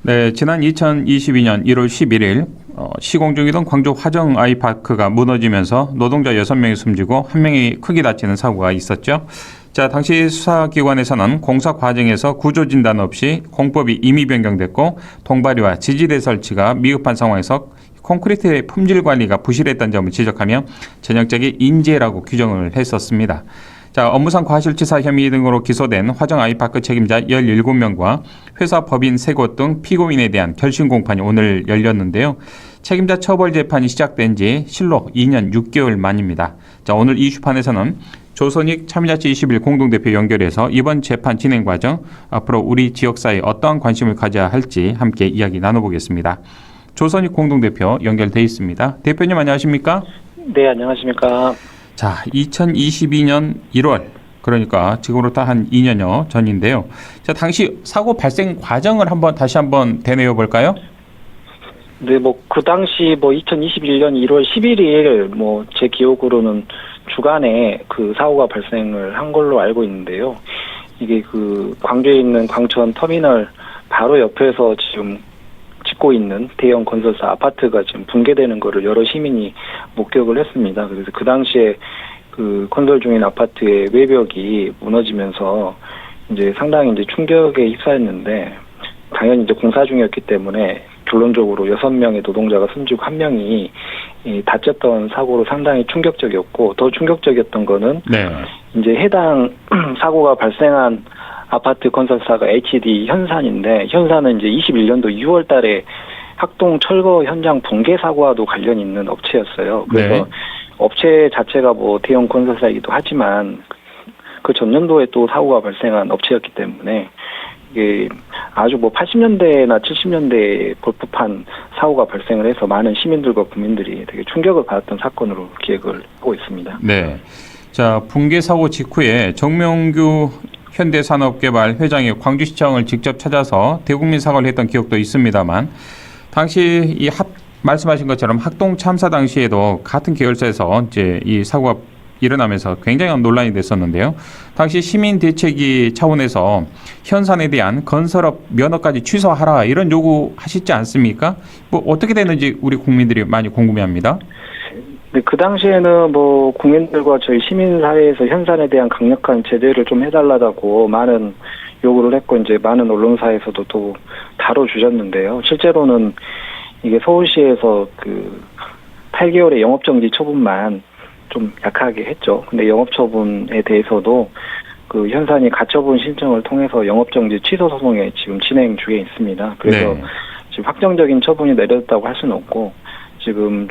네, 지난 2022년 1월 11일 시공 중이던 광주 화정 아이파크가 무너지면서 노동자 6명이 숨지고 1명이 크게 다치는 사고가 있었죠. 자, 당시 수사기관에서는 공사 과정에서 구조진단 없이 공법이 임의 변경됐고 통발이와 지지대 설치가 미흡한 상황에서 콘크리트의 품질 관리가 부실했다는 점을 지적하며 전형적인 인재라고 규정을 했었습니다. 자, 업무상 과실치사 혐의 등으로 기소된 화정 아이파크 책임자 17명과 회사 법인 3곳 등 피고인에 대한 결심 공판이 오늘 열렸는데요. 책임자 처벌 재판이 시작된 지 실로 2년 6개월 만입니다. 자, 오늘 이슈판에서는 조선익 참여자치 21 공동대표 연결해서 이번 재판 진행 과정, 앞으로 우리 지역사회에 어떠한 관심을 가져야 할지 함께 이야기 나눠보겠습니다. 조선익 공동대표 연결돼 있습니다. 대표님 안녕하십니까? 네, 안녕하십니까? 자, 2022년 1월, 그러니까 지금으로부터 한 2년여 전인데요. 자, 당시 사고 발생 과정을 다시 한번 되뇌어 볼까요? 네, 그 당시 2021년 1월 11일 제 기억으로는 주간에 그 사고가 발생을 한 걸로 알고 있는데요. 이게 광주에 있는 광천 터미널 바로 옆에서 지금 짓고 있는 대형 건설사 아파트가 지금 붕괴되는 거를 여러 시민이 목격을 했습니다. 그래서 그 당시에 그 건설 중인 아파트의 외벽이 무너지면서 이제 상당히 이제 충격에 휩싸였는데, 당연히 이제 공사 중이었기 때문에 결론적으로 6명의 노동자가 숨지고 1명이 다쳤던 사고로 상당히 충격적이었고, 더 충격적이었던 거는 이제 해당 사고가 발생한 아파트 건설사가 HD 현산인데, 현산은 이제 21년도 6월 달에 학동 철거 현장 붕괴 사고와도 관련이 있는 업체였어요. 그래서 업체 자체가 대형 건설사이기도 하지만 그 전년도에 또 사고가 발생한 업체였기 때문에 이게 아주 80년대나 70년대에 볼 법한 사고가 발생을 해서 많은 시민들과 국민들이 되게 충격을 받았던 사건으로 기억을 하고 있습니다. 네. 자, 붕괴 사고 직후에 정명규 현대산업개발 회장이 광주시청을 직접 찾아서 대국민 사과를 했던 기억도 있습니다만, 당시 말씀하신 것처럼 학동 참사 당시에도 같은 계열사에서 이제 이 사고가 일어나면서 굉장히 논란이 됐었는데요. 당시 시민 대책위 차원에서 현산에 대한 건설업 면허까지 취소하라 이런 요구하시지 않습니까? 어떻게 되는지 우리 국민들이 많이 궁금해합니다. 네, 그 당시에는 국민들과 저희 시민사회에서 현산에 대한 강력한 제재를 좀 해달라고 많은 요구를 했고, 이제 많은 언론사에서도 또 다뤄주셨는데요. 실제로는 이게 서울시에서 8개월의 영업정지 처분만 좀 약하게 했죠. 근데 영업처분에 대해서도 현산이 가처분 신청을 통해서 영업정지 취소 소송에 지금 진행 중에 있습니다. 그래서 지금 확정적인 처분이 내려졌다고 할 수는 없고, 지금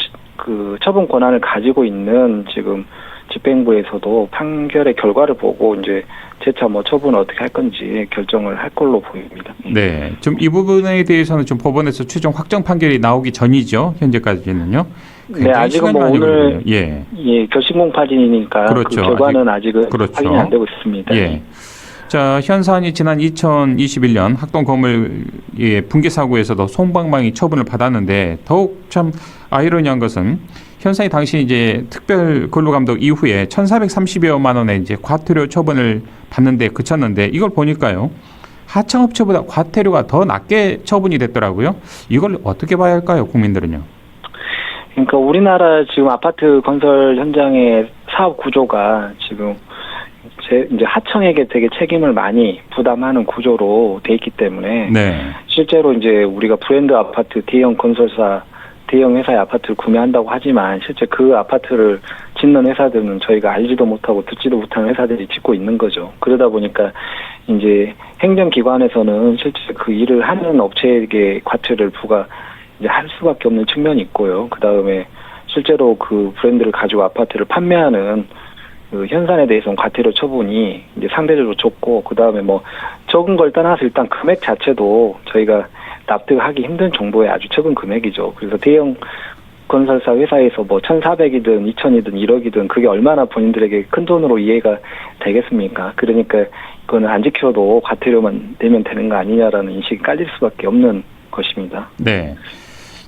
처분 권한을 가지고 있는 지금 집행부에서도 판결의 결과를 보고 이제 재차 처분을 어떻게 할 건지 결정을 할 걸로 보입니다. 네, 좀 이 부분에 대해서는 좀 법원에서 최종 확정 판결이 나오기 전이죠. 현재까지는요. 네, 아직은 오늘 결심 공판이니까 그렇죠. 그 결과는 아직은 확인이 안 되고 있습니다. 자, 현산이 지난 2021년 학동 건물 붕괴 사고에서도 솜방망이 처분을 받았는데, 더욱 참 아이러니한 것은 현산이 당시 이제 특별 근로감독 이후에 1,430여만 원의 이제 과태료 처분을 받는데 그쳤는데, 이걸 보니까요, 하청업체보다 과태료가 더 낮게 처분이 됐더라고요. 이걸 어떻게 봐야 할까요, 국민들은요? 그러니까 우리나라 지금 아파트 건설 현장의 사업 구조가 지금 이제 하청에게 되게 책임을 많이 부담하는 구조로 돼 있기 때문에 실제로 이제 우리가 브랜드 아파트 대형 건설사 대형 회사의 아파트를 구매한다고 하지만 실제 그 아파트를 짓는 회사들은 저희가 알지도 못하고 듣지도 못하는 회사들이 짓고 있는 거죠. 그러다 보니까 이제 행정기관에서는 실제 그 일을 하는 업체에게 과태료를 이제 할 수밖에 없는 측면이 있고요. 그 다음에 실제로 그 브랜드를 가지고 아파트를 판매하는 현산에 대해서는 과태료 처분이 이제 상대적으로 적고, 그 다음에 적은 걸 떠나서 일단 금액 자체도 저희가 납득하기 힘든 정도의 아주 적은 금액이죠. 그래서 대형 건설사 회사에서 1,400이든 2,000이든 1억이든 그게 얼마나 본인들에게 큰 돈으로 이해가 되겠습니까? 그러니까 그거는 안 지켜도 과태료만 내면 되는 거 아니냐라는 인식이 깔릴 수밖에 없는 것입니다. 네.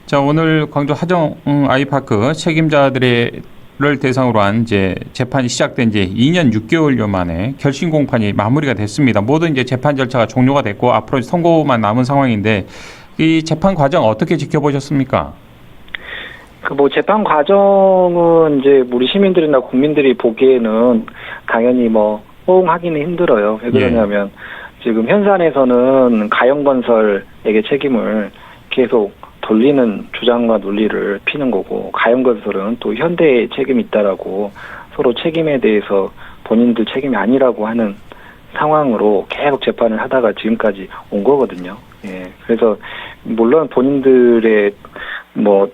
자, 오늘 광주 화정 아이파크 책임자들의 를 대상으로 한 이제 재판이 시작된 지 2년 6개월여 만에 결심 공판이 마무리가 됐습니다. 모든 이제 재판 절차가 종료가 됐고 앞으로 선고만 남은 상황인데, 이 재판 과정 어떻게 지켜보셨습니까? 그 뭐 재판 과정은 이제 우리 시민들이나 국민들이 보기에는 당연히 뭐 호응하기는 힘들어요. 왜 그러냐면 지금 현산에서는 가영건설에게 책임을 계속 돌리는 주장과 논리를 피는 거고, 가영건설은 또 현대에 책임이 있다라고 서로 책임에 대해서 본인들 책임이 아니라고 하는 상황으로 계속 재판을 하다가 지금까지 온 거거든요. 예. 그래서 물론 본인들의 뭐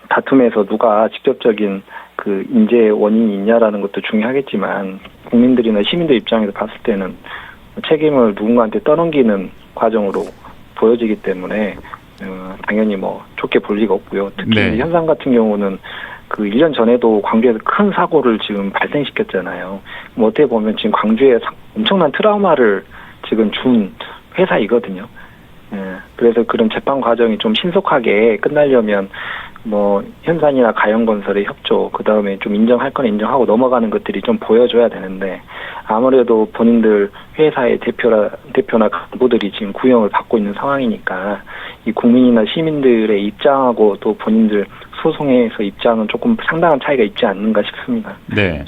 다툼에서 누가 직접적인 그 인재 원인이 있냐라는 것도 중요하겠지만, 국민들이나 시민들 입장에서 봤을 때는 책임을 누군가한테 떠넘기는 과정으로 보여지기 때문에 당연히 뭐 좋게 볼 리가 없고요. 특히 네. 현상 같은 경우는 그 1년 전에도 광주에서 큰 사고를 지금 발생시켰잖아요. 뭐 어떻게 보면 지금 광주에 엄청난 트라우마를 지금 준 회사이거든요. 예, 그래서 그런 재판 과정이 좀 신속하게 끝나려면 뭐 현산이나 가영건설의 협조, 그 다음에 좀 인정할 건 인정하고 넘어가는 것들이 좀 보여줘야 되는데, 아무래도 본인들 회사의 대표나 간부들이 지금 구형을 받고 있는 상황이니까 이 국민이나 시민들의 입장하고 또 본인들 소송에서 입장은 조금 상당한 차이가 있지 않는가 싶습니다. 네.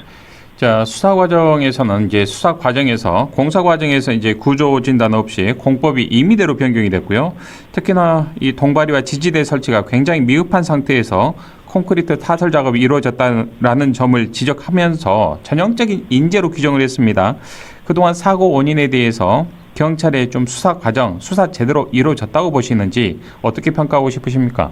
자, 수사 과정에서는 이제 수사 과정에서 공사 과정에서 이제 구조 진단 없이 공법이 임의대로 변경이 됐고요. 특히나 이 동바리와 지지대 설치가 굉장히 미흡한 상태에서 콘크리트 타설 작업이 이루어졌다라는 점을 지적하면서 전형적인 인재로 규정을 했습니다. 그동안 사고 원인에 대해서 경찰의 좀 수사 과정, 수사 제대로 이루어졌다고 보시는지 어떻게 평가하고 싶으십니까?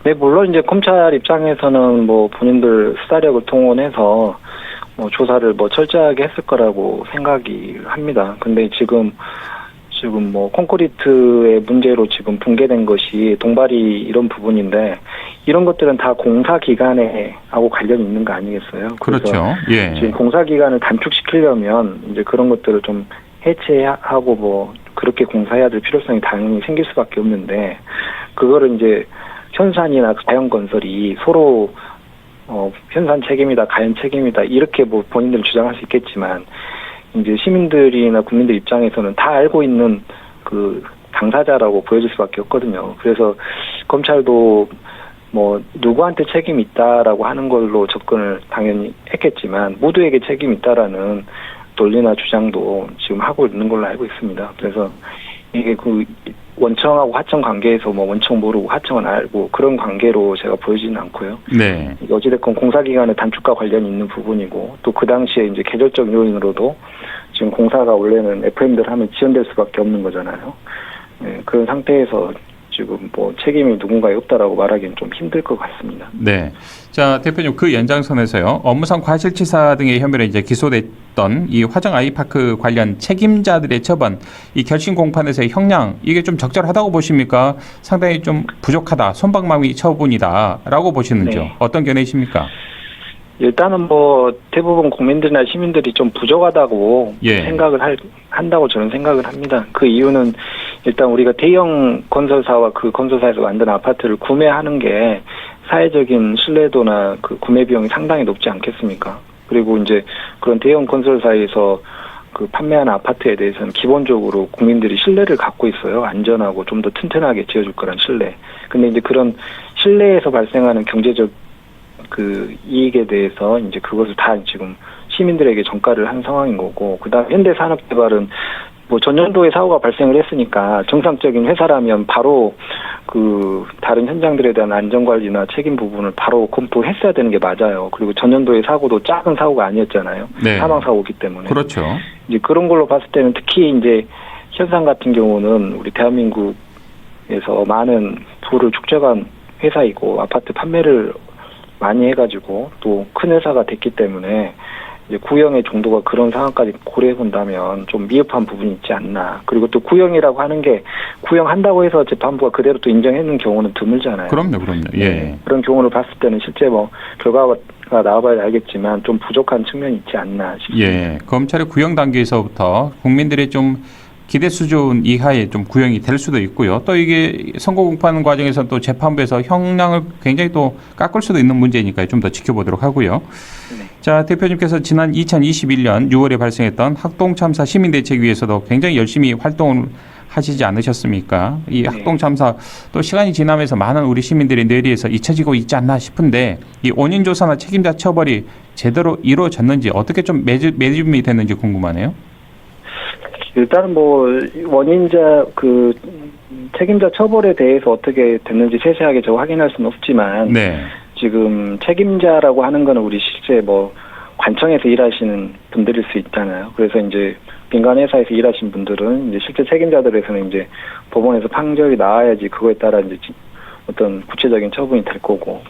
네, 물론 이제 검찰 입장에서는 뭐 본인들 수사력을 동원해서 뭐 조사를 뭐 철저하게 했을 거라고 생각이 합니다. 근데 지금 뭐 콘크리트의 문제로 지금 붕괴된 것이 동바리 이런 부분인데, 이런 것들은 다 공사 기간에 하고 관련이 있는 거 아니겠어요? 그렇죠. 예. 지금 공사 기간을 단축시키려면 이제 그런 것들을 좀 해체하고 뭐 그렇게 공사해야 될 필요성이 당연히 생길 수밖에 없는데, 그거를 이제 현산이나 가영건설이 서로 현산 책임이다, 가연 책임이다 이렇게 뭐 본인들 주장할 수 있겠지만, 이제 시민들이나 국민들 입장에서는 다 알고 있는 그 당사자라고 보여질 수밖에 없거든요. 그래서 검찰도 뭐 누구한테 책임이 있다라고 하는 걸로 접근을 당연히 했겠지만, 모두에게 책임이 있다라는 논리나 주장도 지금 하고 있는 걸로 알고 있습니다. 그래서 이게 그 원청하고 하청 관계에서 뭐 원청 모르고 하청은 알고 그런 관계로 제가 보여지는 않고요. 네. 어찌됐건 공사기간의 단축과 관련이 있는 부분이고, 또 그 당시에 이제 계절적 요인으로도 지금 공사가 원래는 FM들 하면 지연될 수밖에 없는 거잖아요. 네, 그런 상태에서 지금 뭐 책임이 누군가에 없다라고 말하기는 좀 힘들 것 같습니다. 네. 자, 대표님, 그 연장선에서요, 업무상 과실치사 등의 혐의로 이제 기소됐던 이 화정 아이파크 관련 책임자들의 처분, 이 결심 공판에서의 형량, 이게 좀 적절하다고 보십니까? 상당히 좀 부족하다, 손방망이 처분이다라고 보시는지요? 네. 어떤 견해이십니까? 일단은 뭐 대부분 국민들이나 시민들이 좀 부족하다고 생각을 한다고 저는 생각을 합니다. 그 이유는 일단 우리가 대형 건설사와 그 건설사에서 만든 아파트를 구매하는 게 사회적인 신뢰도나 그 구매 비용이 상당히 높지 않겠습니까? 그리고 이제 그런 대형 건설사에서 그 판매하는 아파트에 대해서는 기본적으로 국민들이 신뢰를 갖고 있어요. 안전하고 좀 더 튼튼하게 지어줄 거란 신뢰. 근데 이제 그런 신뢰에서 발생하는 경제적 그 이익에 대해서 이제 그것을 다 지금 시민들에게 전가를 한 상황인 거고, 그다음 현대산업개발은 뭐 전년도에 사고가 발생을 했으니까 정상적인 회사라면 바로 그 다른 현장들에 대한 안전관리나 책임 부분을 바로 검토했어야 되는 게 맞아요. 그리고 전년도의 사고도 작은 사고가 아니었잖아요. 네. 사망 사고이기 때문에. 그렇죠. 이제 그런 걸로 봤을 때는 특히 이제 현상 같은 경우는 우리 대한민국에서 많은 부를 축적한 회사이고, 아파트 판매를 많이 해가지고 또 큰 회사가 됐기 때문에 이제 구형의 정도가 그런 상황까지 고려해 본다면 좀 미흡한 부분이 있지 않나. 그리고 또 구형이라고 하는 게 구형한다고 해서 재판부가 그대로 또 인정해놓은 경우는 드물잖아요. 그럼요. 예. 네, 그런 경우를 봤을 때는 실제 뭐 결과가 나와봐야 알겠지만 좀 부족한 측면이 있지 않나 싶습니다. 예. 검찰의 구형 단계에서부터 국민들의 좀 기대 수준 이하에 좀 구형이 될 수도 있고요. 또 이게 선고 공판 과정에서 또 재판부에서 형량을 굉장히 또 깎을 수도 있는 문제니까 좀 더 지켜보도록 하고요. 네. 자, 대표님께서 지난 2021년 6월에 발생했던 학동 참사 시민대책위에서도 굉장히 열심히 활동을 하시지 않으셨습니까? 이 네. 학동 참사 또 시간이 지나면서 많은 우리 시민들의 뇌리에서 잊혀지고 있지 않나 싶은데 이 원인 조사나 책임자 처벌이 제대로 이루어졌는지 어떻게 좀 매듭이 됐는지 궁금하네요. 일단은 뭐 원인자 그 책임자 처벌에 대해서 어떻게 됐는지 세세하게 저 확인할 수는 없지만 네. 지금 책임자라고 하는 거는 우리 실제 뭐 관청에서 일하시는 분들일 수 있잖아요. 그래서 이제 민간 회사에서 일하신 분들은 이제 실제 책임자들에서는 이제 법원에서 판결이 나와야지 그거에 따라 이제 어떤 구체적인 처분이 될 거고.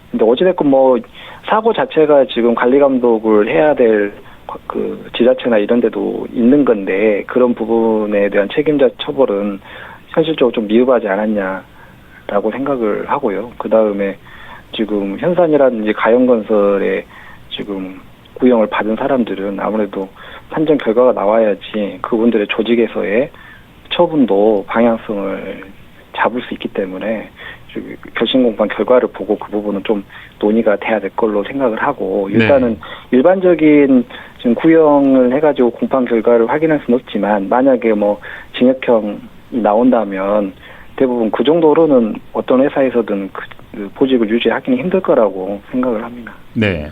근데 어찌됐건 뭐 사고 자체가 지금 관리 감독을 해야 될 그 지자체나 이런 데도 있는 건데 그런 부분에 대한 책임자 처벌은 현실적으로 좀 미흡하지 않았냐라고 생각을 하고요. 그 다음에 지금 현산이라든지 가영건설에 지금 구형을 받은 사람들은 아무래도 판정 결과가 나와야지 그분들의 조직에서의 처분도 방향성을 잡을 수 있기 때문에 결심 공판 결과를 보고 그 부분은 좀 논의가 돼야 될 걸로 생각을 하고 일단은 일반적인 지금 구형을 해가지고 공판 결과를 확인할 수는 없지만 만약에 뭐 징역형이 나온다면 대부분 그 정도로는 어떤 회사에서든 그 보직을 유지하기는 힘들 거라고 생각을 합니다. 네.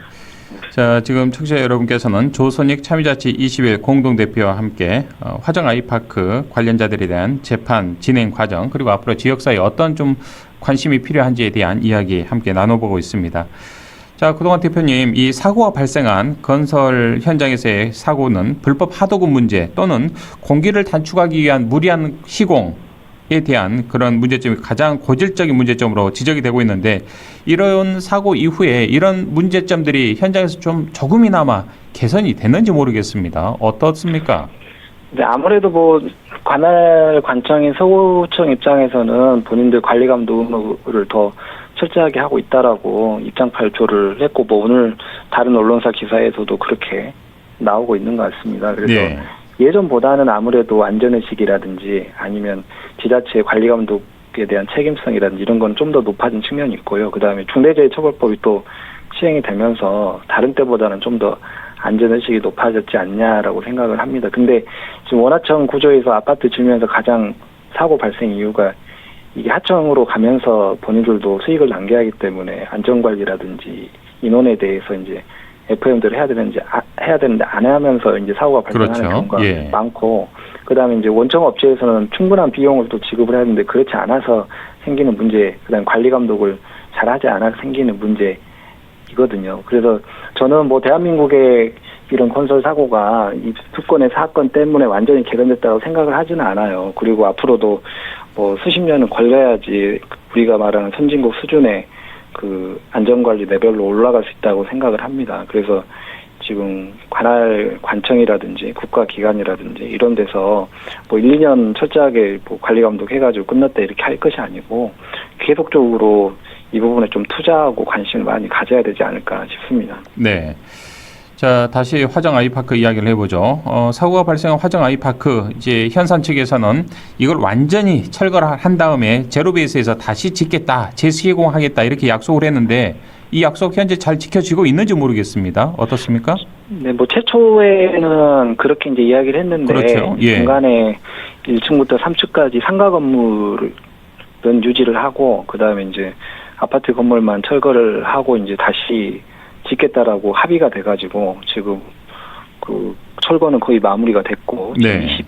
자, 지금 청취자 여러분께서는 조선익 참여자치 20일 공동대표와 함께 화정 아이파크 관련자들에 대한 재판 진행 과정 그리고 앞으로 지역사회에 어떤 좀 관심이 필요한지에 대한 이야기 함께 나눠보고 있습니다. 자, 그동안 대표님, 이 사고가 발생한 건설 현장에서의 사고는 불법 하도급 문제 또는 공기를 단축하기 위한 무리한 시공에 대한 그런 문제점이 가장 고질적인 문제점으로 지적이 되고 있는데 이런 사고 이후에 이런 문제점들이 현장에서 좀 조금이나마 개선이 됐는지 모르겠습니다. 어떻습니까? 네, 아무래도 뭐 관할 관청인 서구청 입장에서는 본인들 관리 감독 의무를 더 철저하게 하고 있다라고 입장 발표를 했고 뭐 오늘 다른 언론사 기사에서도 그렇게 나오고 있는 것 같습니다. 그래서 네. 예전보다는 아무래도 안전의식이라든지 아니면 지자체 관리 감독에 대한 책임성이라든지 이런 건 좀 더 높아진 측면이 있고요. 그다음에 중대재해처벌법이 또 시행이 되면서 다른 때보다는 좀 더 안전의식이 높아졌지 않냐라고 생각을 합니다. 근데 지금 원하청 구조에서 아파트 지으면서 가장 사고 발생 이유가 이게 하청으로 가면서 본인들도 수익을 남겨야 하기 때문에 안전관리라든지 인원에 대해서 이제 FM들을 해야 되는데 안 하면서 이제 사고가 발생하는 그렇죠. 경우가 예. 많고, 그다음에 이제 원청 업체에서는 충분한 비용을 또 지급을 해야 하는데 그렇지 않아서 생기는 문제, 그다음에 관리 감독을 잘하지 않아서 생기는 문제이거든요. 그래서 저는 뭐 대한민국의 이런 건설 사고가 이 수건의 사건 때문에 완전히 개선됐다고 생각을 하지는 않아요. 그리고 앞으로도 뭐 수십 년은 걸려야지 우리가 말하는 선진국 수준의 그 안전관리 레벨로 올라갈 수 있다고 생각을 합니다. 그래서 지금 관할 관청이라든지 국가기관이라든지 이런 데서 뭐 1, 2년 철저하게 뭐 관리 감독 해가지고 끝났다 이렇게 할 것이 아니고 계속적으로 이 부분에 좀 투자하고 관심을 많이 가져야 되지 않을까 싶습니다. 네. 자, 다시 화정 아이파크 이야기를 해보죠. 사고가 발생한 화정 아이파크 이제 현산 측에서는 이걸 완전히 철거를 한 다음에 제로 베이스에서 다시 짓겠다, 재시공하겠다 이렇게 약속을 했는데 이 약속 현재 잘 지켜지고 있는지 모르겠습니다. 어떻습니까? 네, 뭐 최초에는 그렇게 이제 이야기를 했는데 그렇죠. 예. 중간에 1층부터 3층까지 상가 건물은 유지를 하고 그다음에 이제 아파트 건물만 철거를 하고 이제 다시 짓겠다라고 합의가 돼가지고 지금 그 철거는 거의 마무리가 됐고 네.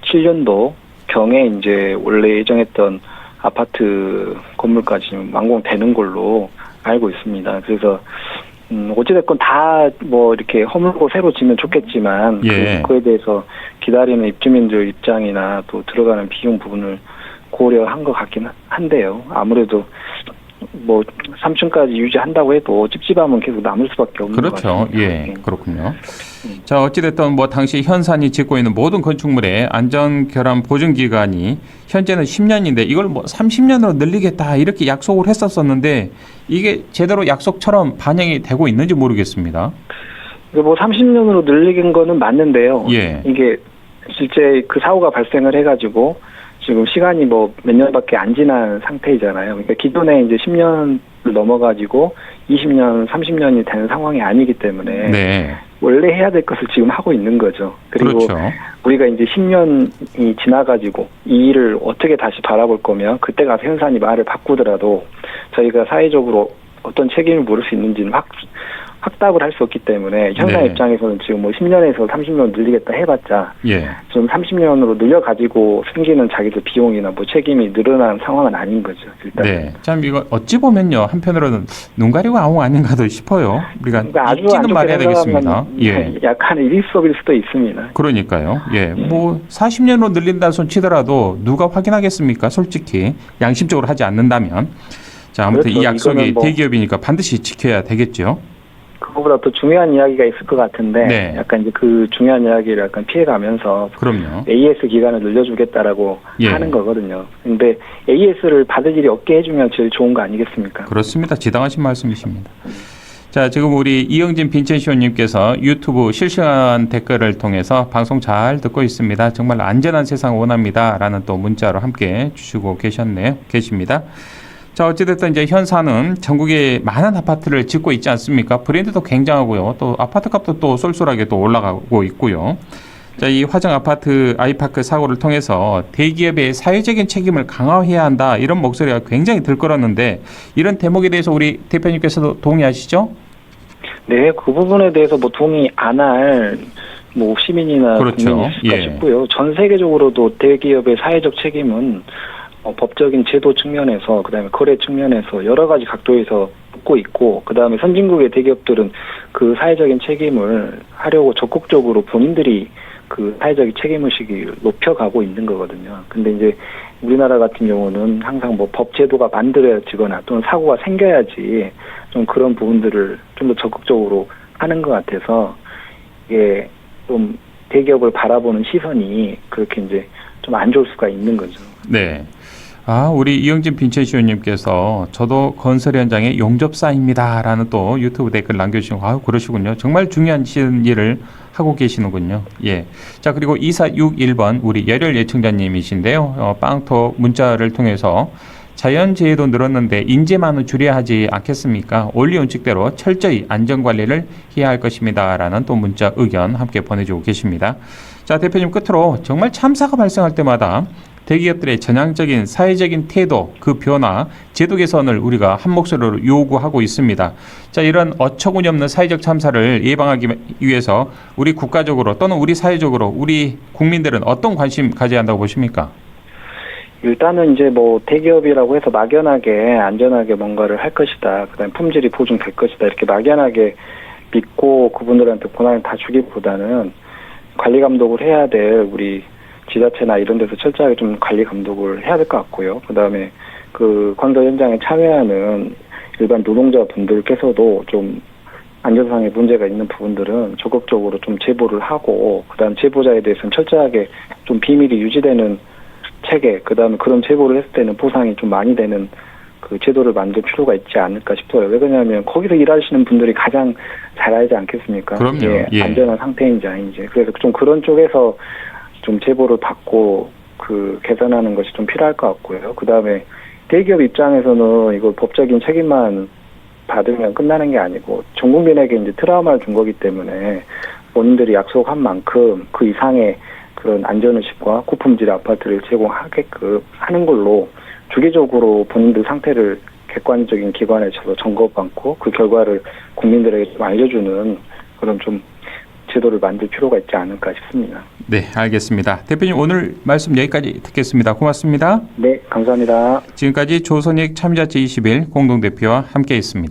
2027년도 경에 이제 원래 예정했던 아파트 건물까지 완공되는 걸로 알고 있습니다. 그래서 어찌됐건 다 뭐 이렇게 허물고 새로 짓면 좋겠지만 예. 그거에 대해서 기다리는 입주민들 입장이나 또 들어가는 비용 부분을 고려한 것 같긴 한데요. 아무래도 뭐 3층까지 유지한다고 해도 찝찝함은 계속 남을 수밖에 없는 것 그렇죠. 같습니다. 예, 그렇군요. 자, 어찌됐든 뭐 당시 현산이 짓고 있는 모든 건축물의 안전 결함 보증 기간이 현재는 10년인데 이걸 뭐 30년으로 늘리겠다 이렇게 약속을 했었었는데 이게 제대로 약속처럼 반영이 되고 있는지 모르겠습니다. 뭐 30년으로 늘리는 거는 맞는데요. 예. 이게 실제 그 사고가 발생을 해가지고 지금 시간이 뭐 몇 년밖에 안 지난 상태이잖아요. 그러니까 기존에 이제 10년 넘어가지고 20년, 30년이 되는 상황이 아니기 때문에 네. 원래 해야 될 것을 지금 하고 있는 거죠. 그리고 그렇죠. 우리가 이제 10년이 지나가지고 이 일을 어떻게 다시 바라볼 거면 그때 가서 현산이 말을 바꾸더라도 저희가 사회적으로 어떤 책임을 물을 수 있는지는 확답을 할 수 없기 때문에 현상 네. 입장에서는 지금 뭐 10년에서 30년 늘리겠다 해봤자 예. 좀 30년으로 늘려가지고 생기는 자기들 비용이나 뭐 책임이 늘어난 상황은 아닌 거죠. 일단. 네. 참 이거 어찌 보면요 한편으로는 눈 가리고 아웅 아닌가도 싶어요. 우리가 그러니까 아주 안 있지는 좋게 말해야 되겠습니다. 생각하면 예. 약간의 일석일 수도 있습니다. 그러니까요. 예. 뭐 40년으로 늘린다 손 치더라도 누가 확인하겠습니까? 솔직히 양심적으로 하지 않는다면. 자, 아무튼 그렇죠. 이 약속이 이거는 뭐 대기업이니까 반드시 지켜야 되겠죠. 그거보다 또 중요한 이야기가 있을 것 같은데 네. 약간 이제 그 중요한 이야기를 약간 피해가면서 그럼요. AS 기간을 늘려주겠다라고 예. 하는 거거든요. 근데 AS를 받을 일이 없게 해주면 제일 좋은 거 아니겠습니까? 그렇습니다. 지당하신 말씀이십니다. 자, 지금 우리 이영진 빈첸시오님께서 유튜브 실시간 댓글을 통해서 방송 잘 듣고 있습니다. 정말 안전한 세상 원합니다라는 또 문자로 함께 주시고 계십니다. 자, 어찌됐든 이제 현사는 전국에 많은 아파트를 짓고 있지 않습니까? 브랜드도 굉장하고요. 또 아파트 값도 또 쏠쏠하게 또 올라가고 있고요. 자, 이 화정 아파트 아이파크 사고를 통해서 대기업의 사회적인 책임을 강화해야 한다. 이런 목소리가 굉장히 들끓었는데 이런 대목에 대해서 우리 대표님께서도 동의하시죠? 네, 그 부분에 대해서 뭐 동의 안 할 뭐 시민이나 그렇죠. 국민이 있을까 예. 싶고요. 전 세계적으로도 대기업의 사회적 책임은 법적인 제도 측면에서 그다음에 거래 측면에서 여러 가지 각도에서 묻고 있고 그다음에 선진국의 대기업들은 그 사회적인 책임을 하려고 적극적으로 본인들이 그 사회적인 책임의식을 높여가고 있는 거거든요. 근데 이제 우리나라 같은 경우는 항상 뭐 법 제도가 만들어지거나 또는 사고가 생겨야지 좀 그런 부분들을 좀 더 적극적으로 하는 것 같아서 이게 좀 대기업을 바라보는 시선이 그렇게 이제 좀 안 좋을 수가 있는 거죠. 네. 아, 우리 이영진 빈첸시오님께서 저도 건설 현장의 용접사입니다라는 또 유튜브 댓글 남겨주시고 아유 그러시군요. 정말 중요한 일을 하고 계시는군요. 예. 자, 그리고 2461번 우리 열혈 예청자님이신데요. 빵톡 문자를 통해서 자연재해도 늘었는데 인재만은 줄여야 하지 않겠습니까? 원리 원칙대로 철저히 안전관리를 해야 할 것입니다라는 또 문자 의견 함께 보내주고 계십니다. 자, 대표님 끝으로 정말 참사가 발생할 때마다 대기업들의 전향적인 사회적인 태도, 그 변화, 제도 개선을 우리가 한 목소리로 요구하고 있습니다. 자, 이런 어처구니 없는 사회적 참사를 예방하기 위해서 우리 국가적으로 또는 우리 사회적으로 우리 국민들은 어떤 관심 가져야 한다고 보십니까? 일단은 이제 뭐 대기업이라고 해서 막연하게 안전하게 뭔가를 할 것이다. 그다음에 품질이 보증될 것이다. 이렇게 막연하게 믿고 그분들한테 권한을 다 주기보다는 관리 감독을 해야 될 우리 지자체나 이런 데서 철저하게 좀 관리 감독을 해야 될 것 같고요. 그다음에 그 건설 현장에 참여하는 일반 노동자분들께서도 좀 안전상의 문제가 있는 부분들은 적극적으로 좀 제보를 하고 그다음 제보자에 대해서는 철저하게 좀 비밀이 유지되는 체계, 그다음에 그런 제보를 했을 때는 보상이 좀 많이 되는 그 제도를 만들 필요가 있지 않을까 싶어요. 왜 그러냐면 거기서 일하시는 분들이 가장 잘 알지 않겠습니까? 그럼요. 예, 예. 안전한 상태인지 아닌지. 그래서 좀 그런 쪽에서 좀 제보를 받고 그 개선하는 것이 좀 필요할 것 같고요. 그다음에 대기업 입장에서는 이걸 법적인 책임만 받으면 끝나는 게 아니고 전 국민에게 이제 트라우마를 준 거기 때문에 본인들이 약속한 만큼 그 이상의 그런 안전의식과 고품질의 아파트를 제공하게끔 하는 걸로 주기적으로 본인들 상태를 객관적인 기관에서 점검받고 그 결과를 국민들에게 좀 알려주는 그런 좀 제도를 만들 필요가 있지 않을까 싶습니다. 네, 알겠습니다. 대표님 오늘 말씀 여기까지 듣겠습니다. 고맙습니다. 네, 감사합니다. 지금까지 조선익 참여자체 21 공동대표와 함께했습니다.